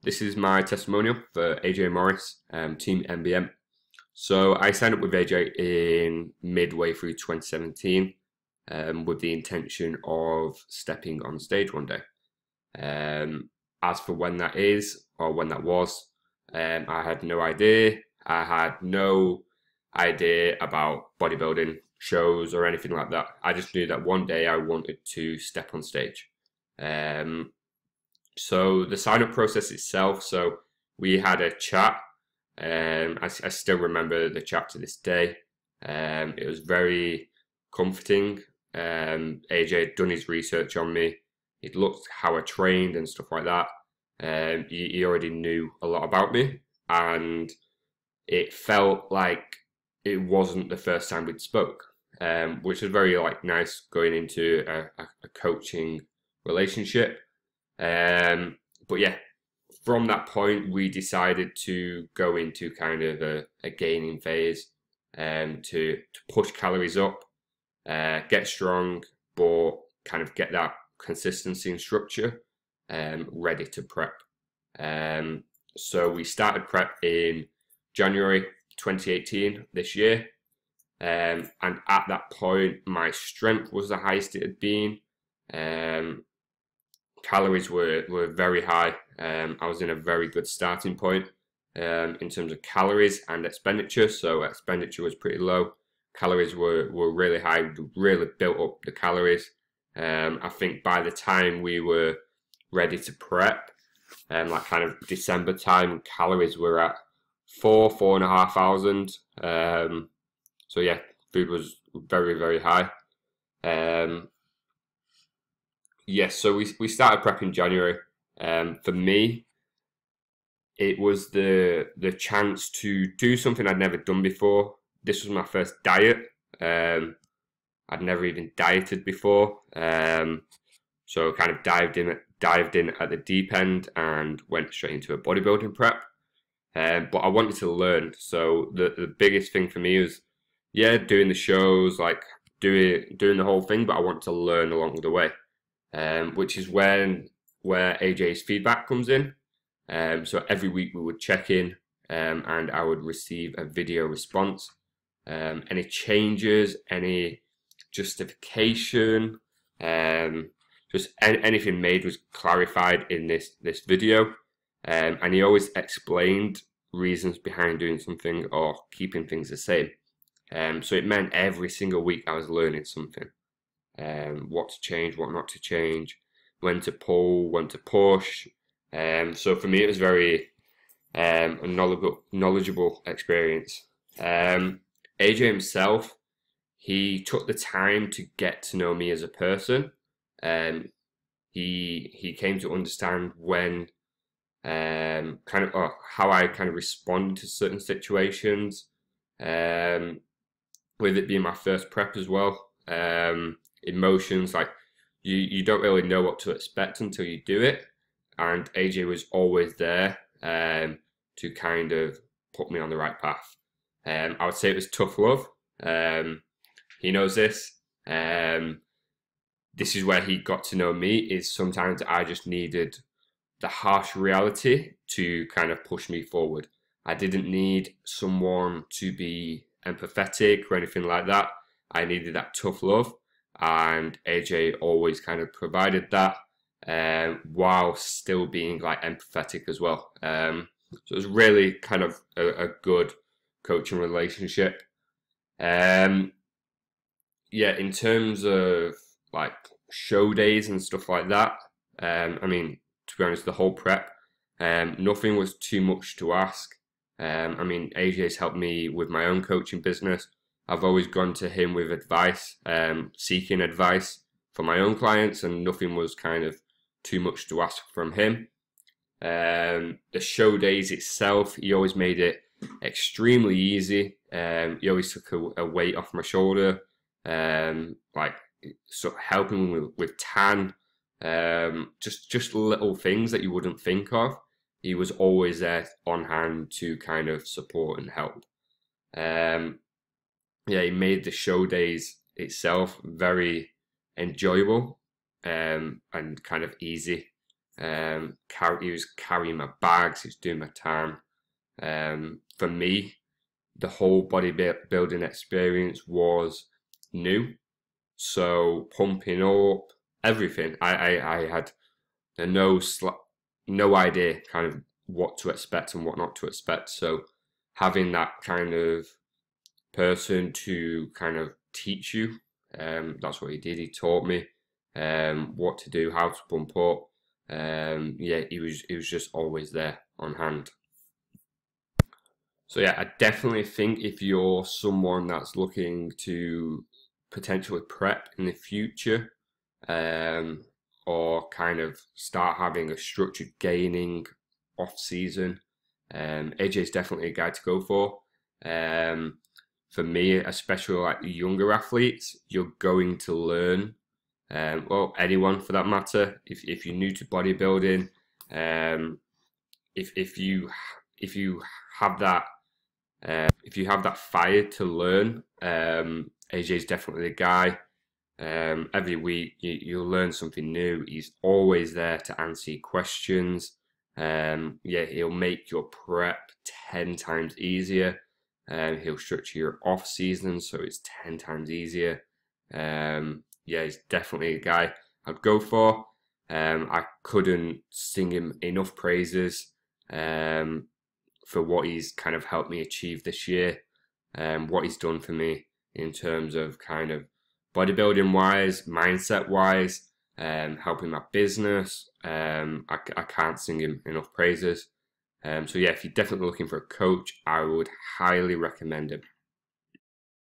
This is my testimonial for AJ Morris, Team MBM. So I signed up with AJ in midway through 2017 with the intention of stepping on stage one day. As for when that is or when that was, I had no idea. I had no idea about bodybuilding shows or anything like that. I just knew that one day I wanted to step on stage. So the sign-up process itself, so we had a chat. I still remember the chat to this day. It was very comforting. AJ had done his research on me. He'd looked how I trained and stuff like that. He already knew a lot about me, and it felt like it wasn't the first time we'd spoke, which was very nice going into a coaching relationship. But yeah, from that point, we decided to go into kind of a gaining phase, to push calories up, get strong, but kind of get that consistency and structure, ready to prep. So we started prep in January 2018 this year. And at that point, my strength was the highest it had been. Calories were very high. I was in a very good starting point in terms of calories and expenditure. So expenditure was pretty low. Calories were really high. We really built up the calories. I think by the time we were ready to prep, like kind of December time, calories were at 4,500. So yeah, food was very, very high. Yes, so we started prep in January. For me, it was the chance to do something I'd never done before. This was my first diet. I'd never even dieted before. So kind of dived in at the deep end and went straight into a bodybuilding prep. But I wanted to learn. So the biggest thing for me was, yeah, doing the shows, like doing the whole thing, but I want to learn along the way. Which is where AJ's feedback comes in. So every week we would check in, and I would receive a video response. Any changes, any justification, just anything made was clarified in this video. And he always explained reasons behind doing something or keeping things the same. So it meant every single week I was learning something. What to change, what not to change, when to pull, when to push. So for me, it was very a knowledgeable experience. AJ himself, he took the time to get to know me as a person. He came to understand when kind of how I kind of respond to certain situations. With it being my first prep as well. Emotions, like you don't really know what to expect until you do it, and AJ was always there to kind of put me on the right path. I would say it was tough love. He knows this. This is where he got to know me, is sometimes I just needed the harsh reality to kind of push me forward. I didn't need someone to be empathetic or anything like that. I needed that tough love, and AJ always kind of provided that, while still being empathetic as well. So it was really kind of a good coaching relationship. Yeah, in terms of show days and stuff like that, I mean, to be honest, the whole prep, nothing was too much to ask. I mean, AJ's helped me with my own coaching business. I've always gone to him with advice, seeking advice for my own clients, and nothing was kind of too much to ask from him. The show days itself, he always made it extremely easy. He always took a weight off my shoulder, sort of helping me with tan, just little things that you wouldn't think of. He was always there on hand to kind of support and help. Yeah, he made the show days itself very enjoyable, and kind of easy. He was carrying my bags, he was doing my time. For me, the whole bodybuilding experience was new. So pumping up, everything. I had no idea kind of what to expect and what not to expect. So having that kind of person to kind of teach you, that's what he did. He taught me what to do, how to pump up. Yeah, he was just always there on hand. So yeah, I definitely think if you're someone that's looking to potentially prep in the future, or kind of start having a structured gaining off season, AJ is definitely a guy to go for. For me, especially like the younger athletes, you're going to learn. Well, anyone for that matter. If you're new to bodybuilding, if you have that if you have that fire to learn, AJ is definitely the guy. Every week you'll learn something new. He's always there to answer your questions. Yeah, he'll make your prep 10 times easier. He'll structure your off season so it's 10 times easier. Yeah, he's definitely a guy I'd go for. I couldn't sing him enough praises for what he's kind of helped me achieve this year, what he's done for me in terms of kind of bodybuilding wise, mindset wise, helping my business. I can't sing him enough praises. So yeah, if you're definitely looking for a coach, I would highly recommend him.